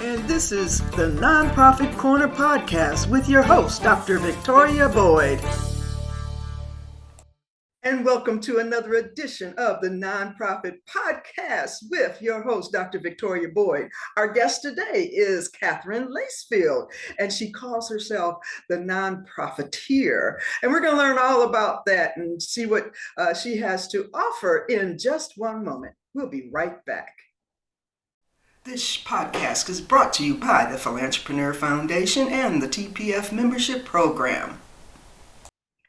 and this is the Nonprofit Corner podcast with your host, Dr. Victoria Boyd. And welcome to another edition of the Nonprofit Podcast with your host, Dr. Victoria Boyd. Our guest today is Katherine Lacefield, and she calls herself the Nonprofiteer. And we're going to learn all about that and see what she has to offer in just one moment. We'll be right back. This podcast is brought to you by the Philanthropy Foundation and the TPF membership program.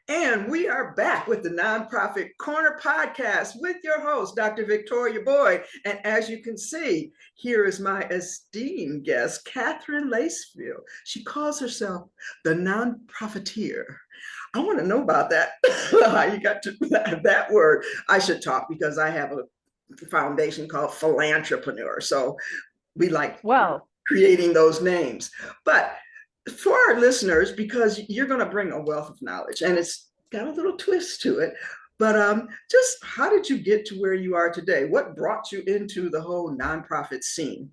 And we are back with the Nonprofit Corner podcast with your host, Dr. Victoria Boyd. And as you can see, here is my esteemed guest, Katherine Lacefield. She calls herself the Nonprofiteer. I want to know about that. How you got to that word. I should talk because I have a foundation called Philanthropreneur. So we like creating those names. But for our listeners, because you're going to bring a wealth of knowledge and it's got a little twist to it, but just how did you get to where you are today? What brought you into the whole nonprofit scene?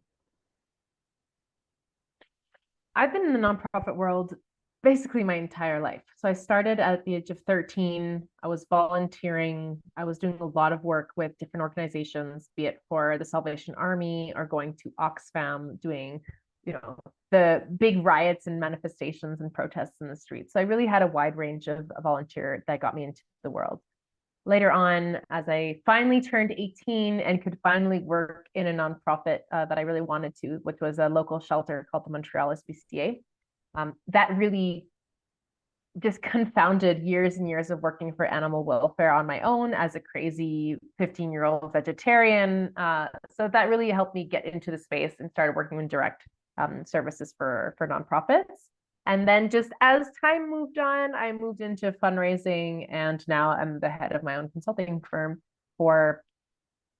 I've been in the nonprofit world basically my entire life. So I started at the age of 13. I was volunteering. I was doing a lot of work with different organizations, be it for the Salvation Army or going to Oxfam, doing the big riots and manifestations and protests in the streets. So I really had a wide range of volunteer that got me into the world. Later on, as I finally turned 18 and could finally work in a nonprofit that I really wanted to, which was a local shelter called the Montreal SPCA, that really just confounded years and years of working for animal welfare on my own as a crazy 15-year-old vegetarian. So that really helped me get into the space and started working in direct services for nonprofits. And then just as time moved on, I moved into fundraising, and now I'm the head of my own consulting firm for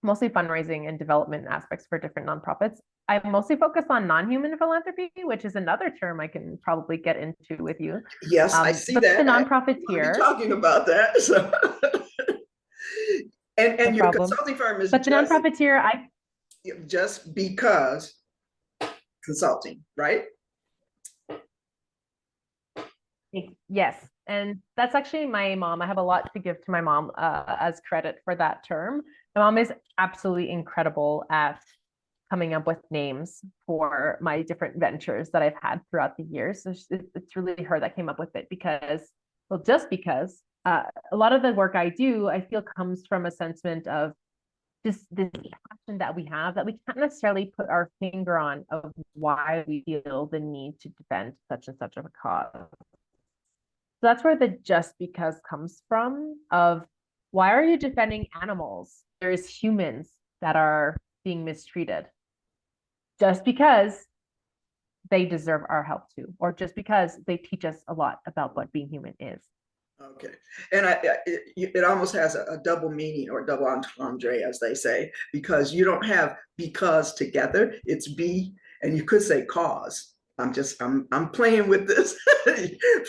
mostly fundraising and development aspects for different nonprofits. I mostly focus on non-human philanthropy, which is another term I can probably get into with you. Yes, I see that. The Nonprofiteer. Talking about that. So. and no your problem. Consulting firm is but the Nonprofiteer, just because consulting, right? Yes. And that's actually my mom. I have a lot to give to my mom as credit for that term. My mom is absolutely incredible at coming up with names for my different ventures that I've had throughout the years. So it's really her that came up with it because a lot of the work I do, I feel comes from a sentiment of just this passion that we have that we can't necessarily put our finger on of why we feel the need to defend such and such of a cause. So that's where the just because comes from, of why are you defending animals? There's humans that are being mistreated just because they deserve our help too, or just because they teach us a lot about what being human is. Okay. And it almost has a double meaning or double entendre, as they say, because you don't have because together, it's be, and you could say cause. I'm playing with this,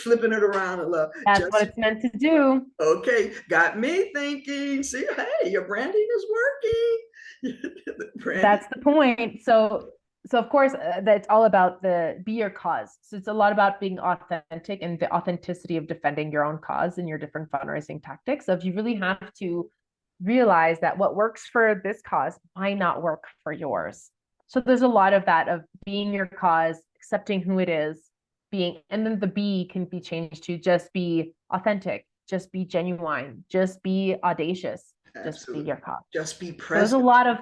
flipping it around a little. That's what it's meant to do. Okay, got me thinking. See, hey, your branding is working. That's the point. So of course, that's all about be your cause. So it's a lot about being authentic and the authenticity of defending your own cause in your different fundraising tactics. So if you really have to realize that what works for this cause might not work for yours. So there's a lot of that, of being your cause, accepting who it is, and then the be can be changed to just be authentic, just be genuine, just be audacious, Absolutely. Just be your cause. Just be present. So there's a lot of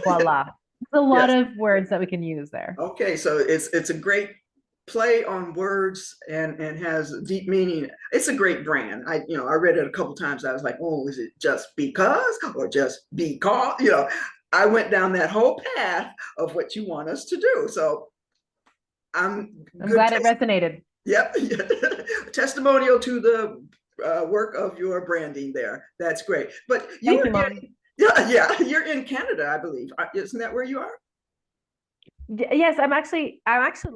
voila. There's a lot of words that we can use there. Okay, so it's a great play on words and has deep meaning. It's a great brand. I read it a couple times. I was like, oh, is it just because or just because? I went down that whole path of what you want us to do. So I'm glad it resonated. Yep. Testimonial to the work of your branding there. That's great. But Thank you, Mom. You're in Canada, I believe. Isn't that where you are? Yes, I actually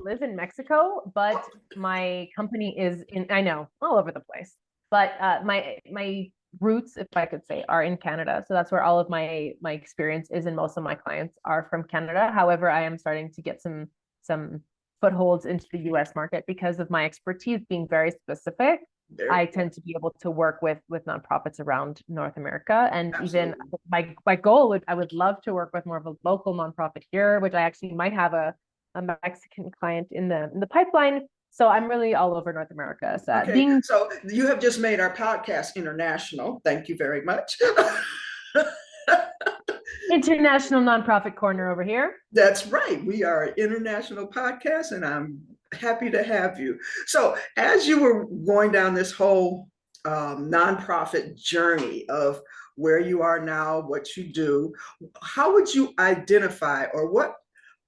live in Mexico, but my company is all over the place. But my roots, if I could say, are in Canada. So that's where all of my experience is, and most of my clients are from Canada. However, I am starting to get some footholds into the US market because of my expertise being very specific. I tend to be able to work with nonprofits around North America, and even my goal I would love to work with more of a local nonprofit here, which I actually might have a Mexican client in the pipeline. So I'm really all over North America. So okay, so you have just made our podcast international. Thank you very much. International Nonprofit Corner over here. That's right. We are an international podcast, and I'm happy to have you. So, as you were going down this whole nonprofit journey of where you are now, what you do, how would you identify, or what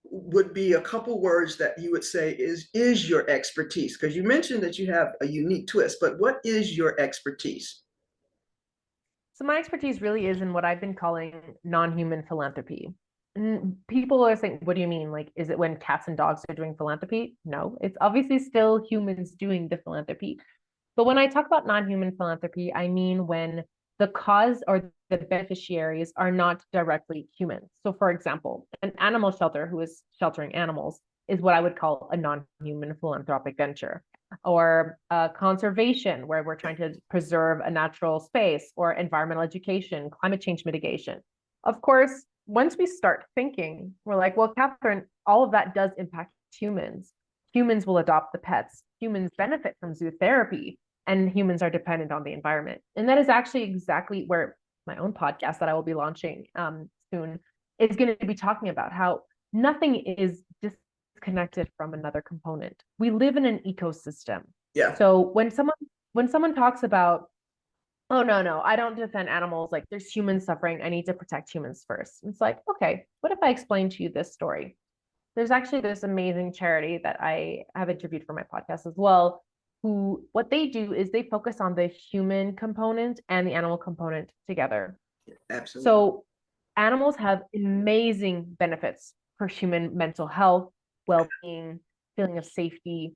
would be a couple words that you would say is your expertise? Because you mentioned that you have a unique twist, but what is your expertise? So my expertise really is in what I've been calling non-human philanthropy. And people are saying, what do you mean? Like, is it when cats and dogs are doing philanthropy? No, it's obviously still humans doing the philanthropy. But when I talk about non-human philanthropy, I mean when the cause or the beneficiaries are not directly humans. So for example, an animal shelter who is sheltering animals is what I would call a non-human philanthropic venture. Or conservation, where we're trying to preserve a natural space, or environmental education, climate change mitigation. Of course, once we start thinking, we're like, well, Katherine, all of that does impact humans. Humans will adopt the pets. Humans benefit from zootherapy, and humans are dependent on the environment. And that is actually exactly where my own podcast that I will be launching soon is going to be talking about how nothing is disconnected from another component. We live in an ecosystem. Yeah. So when someone talks about, oh no, I don't defend animals, like there's human suffering, I need to protect humans first. It's like, okay, what if I explain to you this story? There's actually this amazing charity that I have interviewed for my podcast as well, who what they do is they focus on the human component and the animal component together. Absolutely. So animals have amazing benefits for human mental health, well-being, feeling of safety,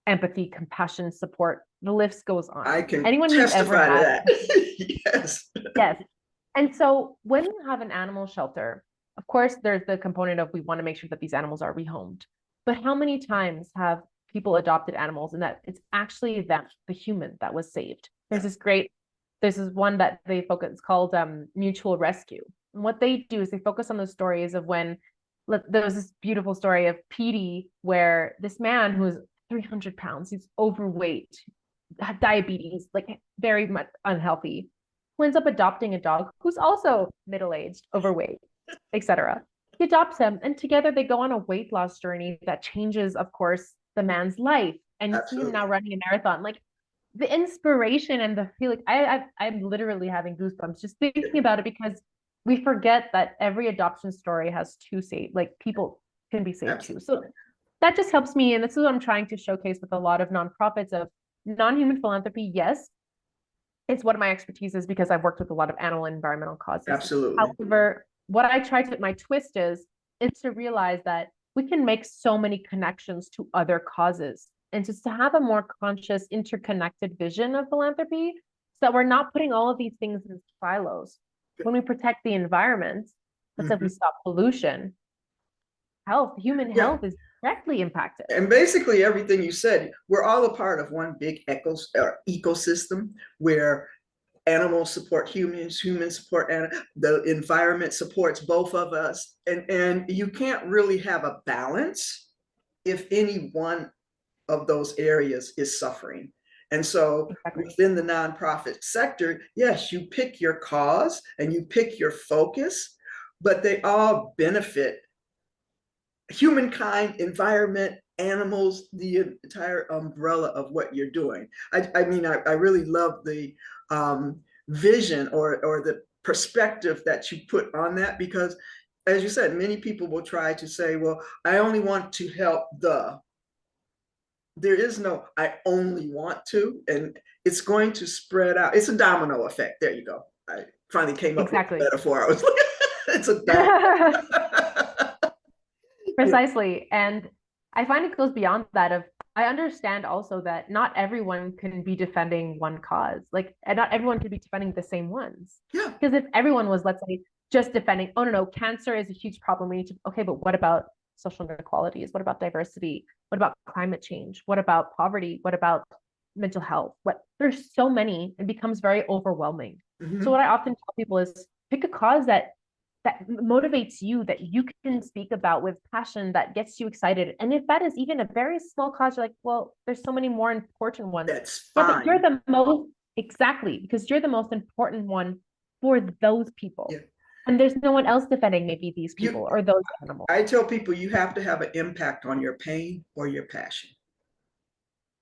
empathy, compassion, support. The list goes on. I can Anyone who's ever testify to had that. Yes. yes. And so when you have an animal shelter, of course, there's the component of we want to make sure that these animals are rehomed. But how many times have people adopted animals and that it's actually them, the human, that was saved? This is one that they focus, it's called Mutual Rescue. And what they do is they focus on the stories of when there was this beautiful story of Petey, where this man who was 300 pounds, he's overweight, had diabetes, like very much unhealthy, who ends up adopting a dog who's also middle-aged, overweight, etc. He adopts him, and together they go on a weight loss journey that changes, of course, the man's life. And you see him now running a marathon. Like the inspiration and the feeling, I'm literally having goosebumps just thinking about it, because we forget that every adoption story has two saved, like people can be saved too. So that just helps me, and this is what I'm trying to showcase with a lot of nonprofits of non-human philanthropy. Yes, it's one of my expertises because I've worked with a lot of animal and environmental causes. Absolutely. However, what I try to, my twist is to realize that we can make so many connections to other causes, and just to have a more conscious, interconnected vision of philanthropy, so that we're not putting all of these things in silos. When we protect the environment, let's say we stop pollution, human health is directly impacted. And basically everything you said, we're all a part of one big ecosystem where animals support humans, humans support the environment supports both of us. And you can't really have a balance if any one of those areas is suffering. And so within the nonprofit sector, yes, you pick your cause and you pick your focus, but they all benefit humankind, environment, animals, the entire umbrella of what you're doing. I mean, I really love the vision or the perspective that you put on that, because as you said, many people will try to say, well, I only want to help there is no, I only want to, and it's going to spread out. It's a domino effect. There you go. I finally came up with a metaphor. I was like, it's a domino. Precisely. And I find it goes beyond that of I understand also that not everyone can be defending one cause. Like, and not everyone can be defending the same ones. Yeah. Because if everyone was, let's say, just defending, oh no, cancer is a huge problem. We need to, okay, but what about social inequalities? What about diversity? What about climate change? What about poverty? What about mental health? What there's so many, it becomes very overwhelming. So what I often tell people is pick a cause that motivates you, that you can speak about with passion, that gets you excited. And if that is even a very small cause, you're like, well, there's so many more important ones. That's Yeah, fine. but you're the most, exactly, because you're the most important one for those people. Yeah. And there's no one else defending maybe these people or those animals. I tell people you have to have an impact on your pain or your passion.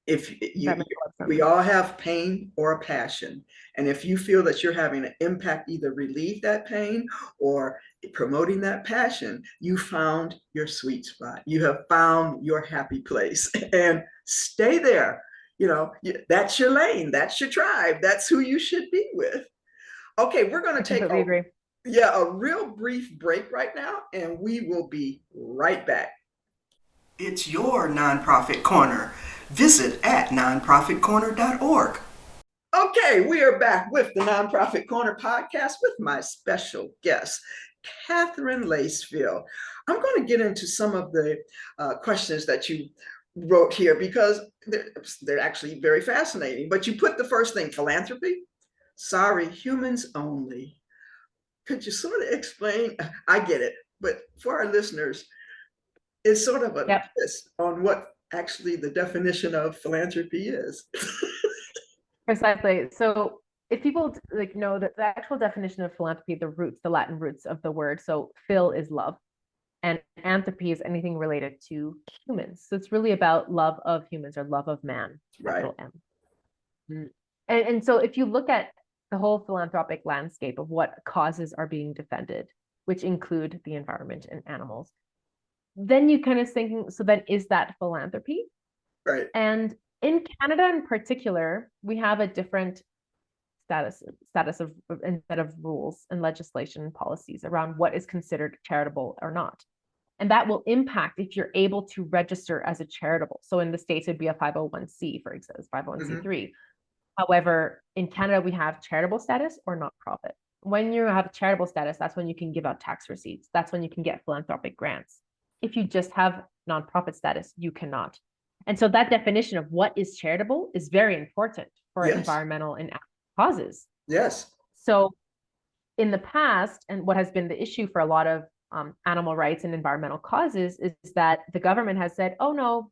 If we all have pain or a passion, and if you feel that you're having an impact, either relieve that pain or promoting that passion, you found your sweet spot. You have found your happy place, and stay there. You know, that's your lane, that's your tribe, that's who you should be with. Okay, we're going to take a real brief break right now, and we will be right back. It's your nonprofit corner. Visit at nonprofitcorner.org. Okay, we are back with the Nonprofit Corner podcast with my special guest, Katherine Lacefield. I'm going to get into some of the questions that you wrote here because they're actually very fascinating. But you put the first thing, philanthropy. Sorry, humans only. Could you sort of explain? I get it, but for our listeners, it's sort of a twist on what actually the definition of philanthropy is. Precisely. So if people know that the actual definition of philanthropy, the Latin roots of the word, so phil is love, and anthropy is anything related to humans. So it's really about love of humans or love of man, capital M. And so if you look at the whole philanthropic landscape of what causes are being defended, which include the environment and animals, then you kind of thinking, so then is that philanthropy? Right. And in Canada in particular, we have a different status of instead of rules and legislation and policies around what is considered charitable or not. And that will impact if you're able to register as a charitable. So in the States, it'd be a 501c, for example, 501c3. However, in Canada, we have charitable status or nonprofit. When you have charitable status, that's when you can give out tax receipts. That's when you can get philanthropic grants. If you just have nonprofit status, you cannot. And so that definition of what is charitable is very important for environmental and causes. Yes. So in the past, and what has been the issue for a lot of animal rights and environmental causes is that the government has said, oh no,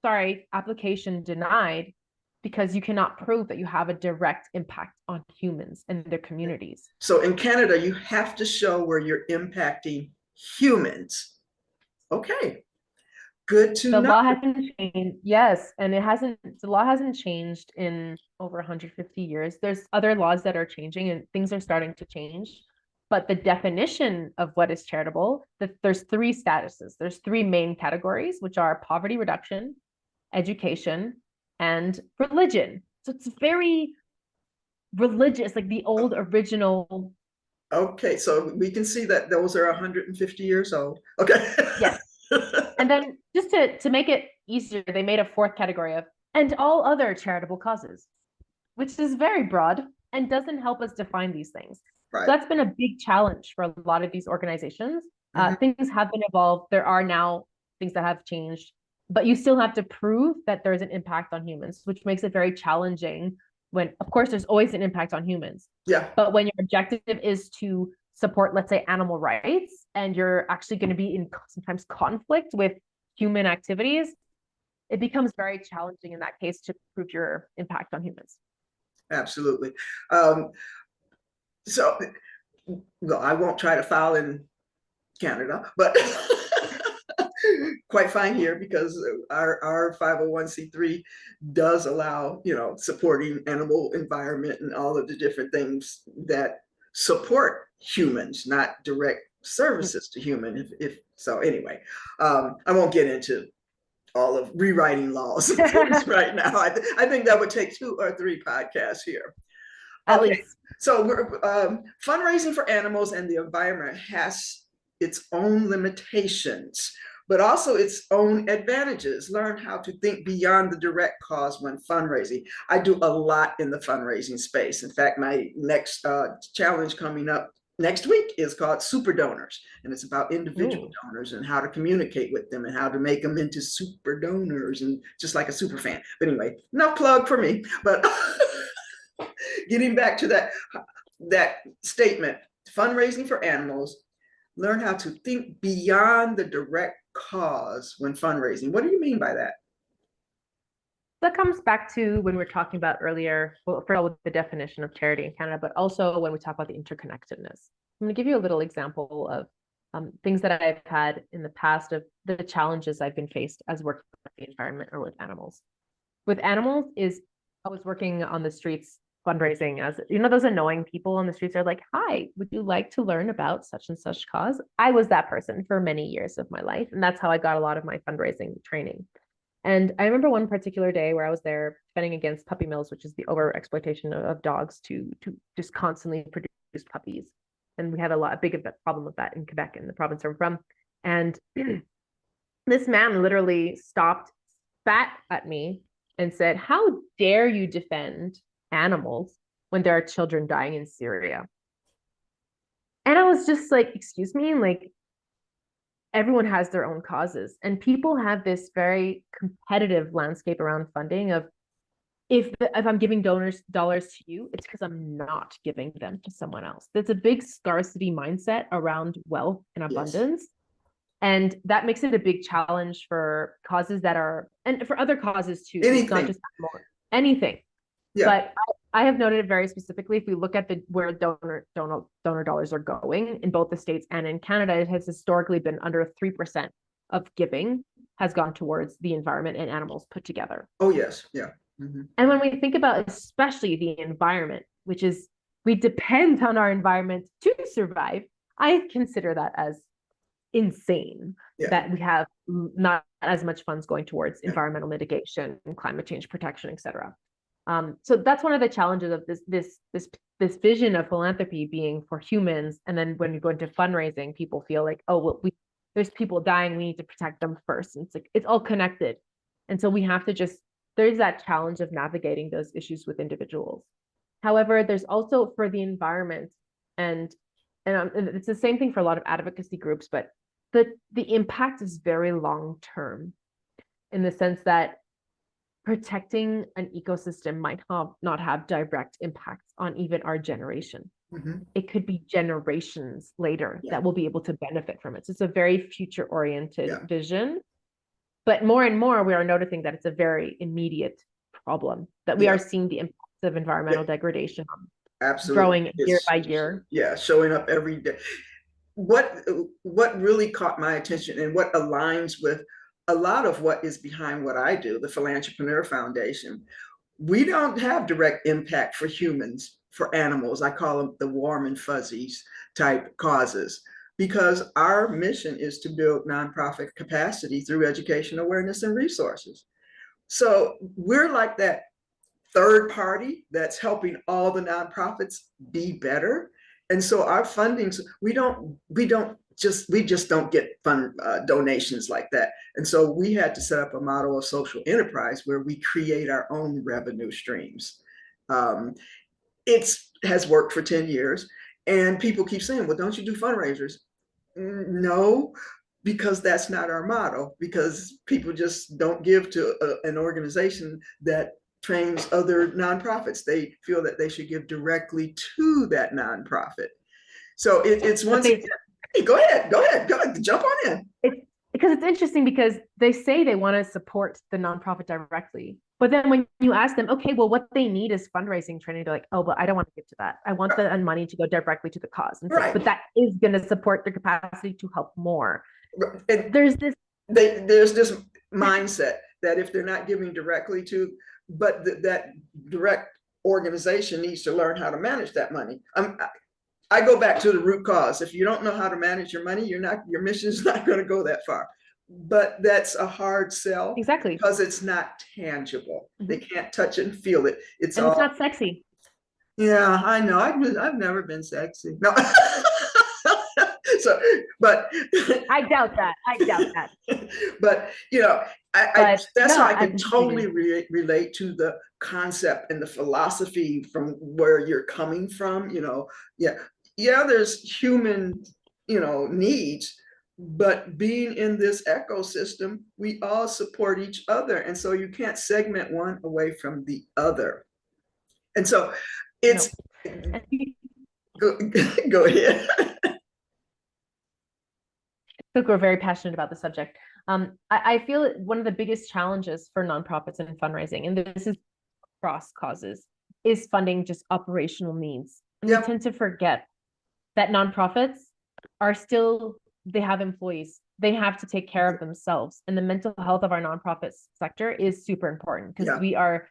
sorry, application denied, because you cannot prove that you have a direct impact on humans and their communities. So in Canada, you have to show where you're impacting humans. Okay, good to know. The law hasn't changed. Yes, and the law hasn't changed in over 150 years. There's other laws that are changing and things are starting to change. But the definition of what is charitable, there's three statuses. There's three main categories, which are poverty reduction, education, and religion. So it's very religious, like the old original. Okay, so we can see that those are 150 years old. Okay. Yes. And then just to make it easier, they made a fourth category of and all other charitable causes, which is very broad and doesn't help us define these things. Right. So that's been a big challenge for a lot of these organizations. Things have been evolved. There are now things that have changed, but you still have to prove that there's an impact on humans, which makes it very challenging when, of course, there's always an impact on humans. Yeah. But when your objective is to support, let's say, animal rights, and you're actually going to be in sometimes conflict with human activities, it becomes very challenging in that case to prove your impact on humans. Absolutely. So, well, I won't try to file in Canada, but quite fine here because our 501c3 does allow, supporting animal environment and all of the different things that support humans, not direct services to human. If so, anyway, I won't get into all of rewriting laws right now. I think that would take 2 or 3 podcasts here. At least. So we're fundraising for animals and the environment has its own limitations. but also its own advantages. Learn how to think beyond the direct cause when fundraising. I do a lot in the fundraising space. In fact, my next challenge coming up next week is called Super Donors, and it's about individual donors and how to communicate with them and how to make them into super donors, and just like a super fan. But anyway, enough plug for me. But getting back to that statement, fundraising for animals, learn how to think beyond the direct cause when fundraising. What do you mean by that? That comes back to when we were talking about earlier, well, for with the definition of charity in Canada, but also when we talk about the interconnectedness. I'm going to give you a little example of things that I've had in the past of the challenges I've been faced as working with the environment or with animals. With animals is I was working on the streets fundraising, as you know, those annoying people on the streets are like, hi, would you like to learn about such and such cause? I was that person for many years of my life. And that's how I got a lot of my fundraising training. And I remember one particular day where I was there defending against puppy mills, which is the over exploitation of dogs to just constantly produce puppies. And we had a big problem with that in Quebec, in the province I'm from. And this man literally stopped, spat at me, and said, how dare you defend animals when there are children dying in Syria? And I was just like, excuse me, like, everyone has their own causes, and people have this very competitive landscape around funding of if I'm giving dollars to you, it's because I'm not giving them to someone else. There's a big scarcity mindset around wealth and abundance. Yes. And that makes it a big challenge for causes that are, and for other causes too. Anything. It's not just anything. Yeah. But I have noted it very specifically. If we look at where donor dollars are going in both the States and in Canada, it has historically been under 3% of giving has gone towards the environment and animals put together. Oh, yes. Yeah. Mm-hmm. And when we think about especially the environment, which is we depend on our environment to survive, I consider that as insane that we have not as much funds going towards environmental mitigation and climate change protection, et cetera. So that's one of the challenges of this vision of philanthropy being for humans. And then when you go into fundraising, people feel like, oh, well, there's people dying, we need to protect them first. And it's like, it's all connected. And so we have to there's that challenge of navigating those issues with individuals. However, there's also for the environment, and it's the same thing for a lot of advocacy groups, but the impact is very long-term in the sense that protecting an ecosystem might not have direct impacts on even our generation. Mm-hmm. It could be generations later that will be able to benefit from it. So it's a very future-oriented vision. But more and more, we are noticing that it's a very immediate problem, that we are seeing the impacts of environmental degradation growing year by year. Yeah, showing up every day. What really caught my attention and what aligns with a lot of what is behind what I do, the Philanthropiteer Foundation, we don't have direct impact for humans, for animals. I call them the warm and fuzzies type causes, because our mission is to build nonprofit capacity through education, awareness, and resources. So we're like that third party that's helping all the nonprofits be better. And so our fundings, we just don't get fund donations like that. And so we had to set up a model of social enterprise where we create our own revenue streams. It has worked for 10 years. And people keep saying, well, don't you do fundraisers? No, because that's not our model, because people just don't give to an organization that trains other nonprofits. They feel that they should give directly to that nonprofit. So it's once again, hey, go ahead, jump on in. Because it's interesting because they say they want to support the nonprofit directly. But then when you ask them, okay, well, what they need is fundraising training, they're like, oh, but I don't want to give to that. I want the money to go directly to the cause. And so, but that is going to support their capacity to help more. And there's this mindset that if they're not giving directly to, but that direct organization needs to learn how to manage that money. I go back to the root cause. If you don't know how to manage your money, your mission is not going to go that far. But that's a hard sell. Exactly. Because it's not tangible. Mm-hmm. They can't touch it and feel it. It's not sexy. Yeah, I know. I've never been sexy. No. So, but I doubt that. I doubt that. but But that's no, how I I can completely totally relate to the concept and the philosophy from where you're coming from. Yeah, yeah, there's human, needs, but being in this ecosystem, we all support each other, and so you can't segment one away from the other. And so no. it's And go, go ahead. look, we're very passionate about the subject. I feel one of the biggest challenges for nonprofits and fundraising, and this is cross causes, is funding just operational needs. And we Yeah, tend to forget that nonprofits are still, they have employees, they have to take care of themselves. And the mental health of our nonprofit sector is super important because yeah, we are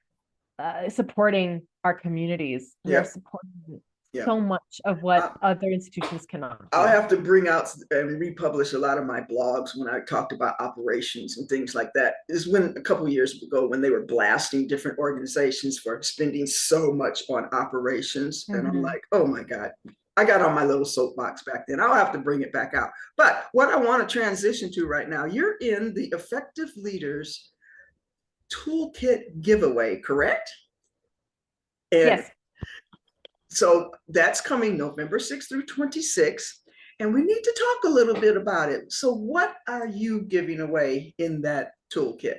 supporting our communities. We are yeah, supporting yeah. so much of what other institutions cannot I'll do. have to bring out and republish a lot of my blogs when I talked about operations and things like that. Is when a couple of years ago when they were blasting different organizations for spending so much on operations, and I'm like, oh my God. I got on my little soapbox back then. I'll have to bring it back out. But what I want to transition to right now, you're in the Effective Leaders Toolkit giveaway, correct? And Yes. so that's coming November 6th through 26th. And we need to talk a little bit about it. So, what are you giving away in that toolkit?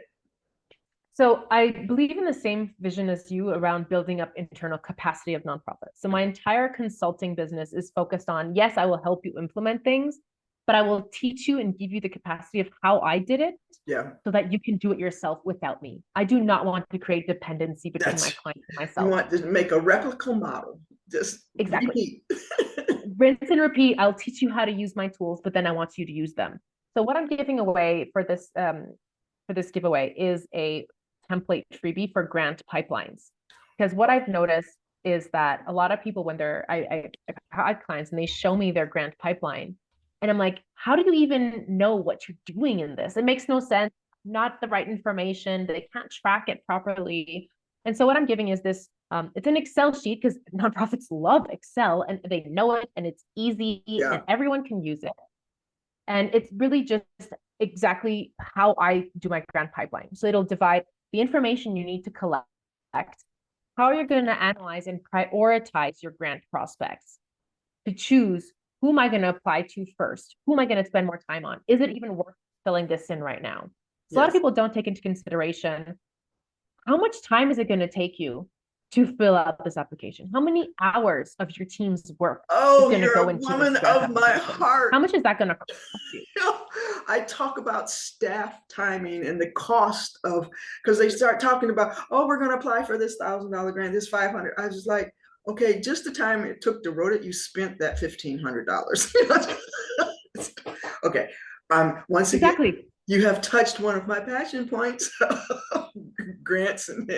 So I believe in the same vision as you around building up internal capacity of nonprofits. So my entire consulting business is focused on, yes, I will help you implement things, but I will teach you and give you the capacity of how I did it Yeah, so that you can do it yourself without me. I do not want to create dependency between my that's client and you myself. want to make a replica model. Just Exactly. repeat. Rinse and repeat. I'll teach you how to use my tools, but then I want you to use them. So what I'm giving away for this giveaway is a template freebie for grant pipelines. Because what I've noticed is that a lot of people, when I had clients and they show me their grant pipeline, and I'm like, how do you even know what you're doing in this? It makes no sense, not the right information. They can't track it properly. And so what I'm giving is this, it's an Excel sheet because nonprofits love Excel and they know it and it's easy Yeah, and everyone can use it. And it's really just exactly how I do my grant pipeline. So it'll divide the information you need to collect, how you're going to analyze and prioritize your grant prospects to choose who am I going to apply to first? Who am I going to spend more time on? Is it even worth filling this in right now? So a lot of yes. people don't take into consideration how much time is it going to take you to fill out this application? How many hours of your team's work is Oh, going to you're go a into this woman grant of my application? heart. How much is that going to cost you? I talk about staff timing and the cost of, because they start talking about, oh, we're going to apply for this $1,000 grant, this 500. I was like, okay, just the time it took to wrote it, you spent that $1,500. Okay. Once again, Exactly. you have touched one of my passion points, grants and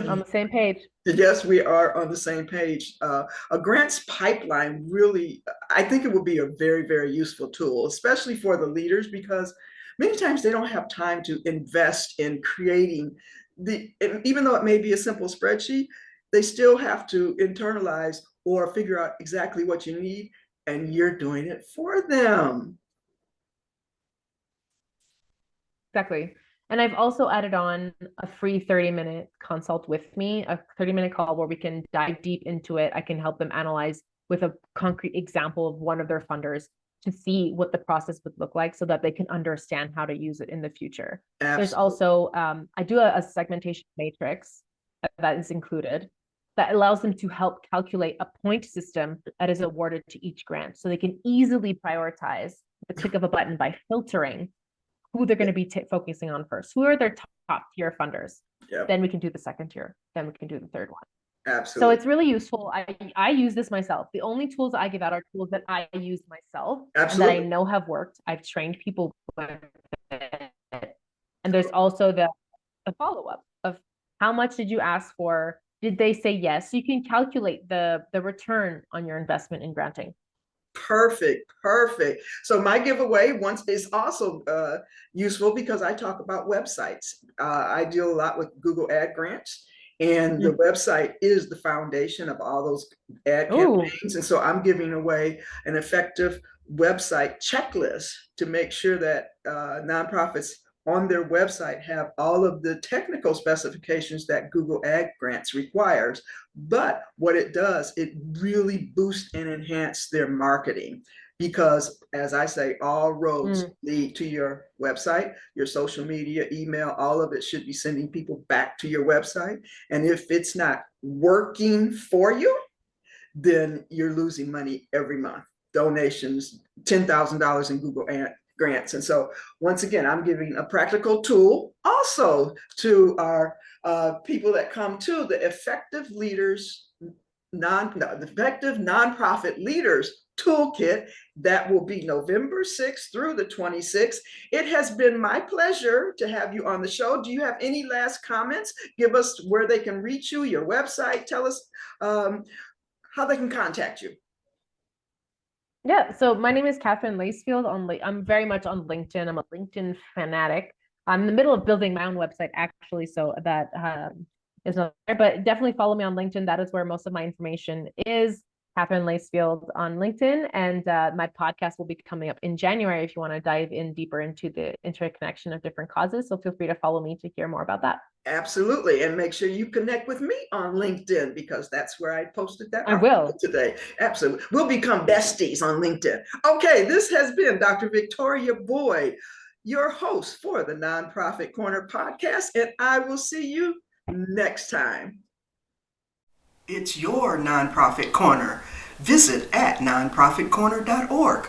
On the same page. yes, we are on the same page. A grants pipeline really, I think it would be a very, very useful tool, especially for the leaders, because many times they don't have time to invest in creating even though it may be a simple spreadsheet, they still have to internalize or figure out exactly what you need, and you're doing it for them. Exactly. And I've also added on a free 30-minute consult with me, a 30-minute call where we can dive deep into it. I can help them analyze with a concrete example of one of their funders to see what the process would look like so that they can understand how to use it in the future. There's Absolutely. also, I do a segmentation matrix that is included that allows them to help calculate a point system that is awarded to each grant. So they can easily prioritize the click of a button by filtering who they're going to be focusing on first. Who are their top tier funders? Yeah, Then we can do the second tier. Then we can do the third one. So absolutely. it's really useful. I use this myself. The only tools I give out are tools that I use myself and that I Absolutely. know have worked. I've trained people with it. And there's also the follow-up of how much did you ask for? Did they say yes? So you can calculate the return on your investment in granting. Perfect, perfect. So my giveaway once is also useful because I talk about websites. I deal a lot with Google Ad grants, And the website is the foundation of all those ad campaigns. And so I'm giving away an effective website checklist to make sure that nonprofits on their website have all of the technical specifications that Google Ad Grants requires. But what it does, it really boosts and enhances their marketing. Because, as I say, all roads lead to your website, your social media, email, all of it should be sending people back to your website. And if it's not working for you, then you're losing money every month. Donations, $10,000 in Google grants. And so, once again, I'm giving a practical tool also to our people that come to the Effective Leaders, the Effective Nonprofit Leaders Toolkit. That will be November 6th through the 26th. It has been my pleasure to have you on the show. Do you have any last comments? Give us where they can reach you, your website. Tell us how they can contact you. Yeah, so my name is Katherine Lacefield. I'm very much on LinkedIn. I'm a LinkedIn fanatic. I'm in the middle of building my own website, actually, so that is not there. But definitely follow me on LinkedIn. That is where most of my information is. Katherine Lacefield on LinkedIn, and my podcast will be coming up in January if you want to dive in deeper into the interconnection of different causes. So feel free to follow me to hear more about that. Absolutely. And make sure you connect with me on LinkedIn, because that's where I posted that I will today. Absolutely. We'll become besties on LinkedIn. Okay, this has been Dr. Victoria Boyd, your host for the Nonprofit Corner podcast, and I will see you next time. It's your Nonprofit Corner. Visit at nonprofitcorner.org.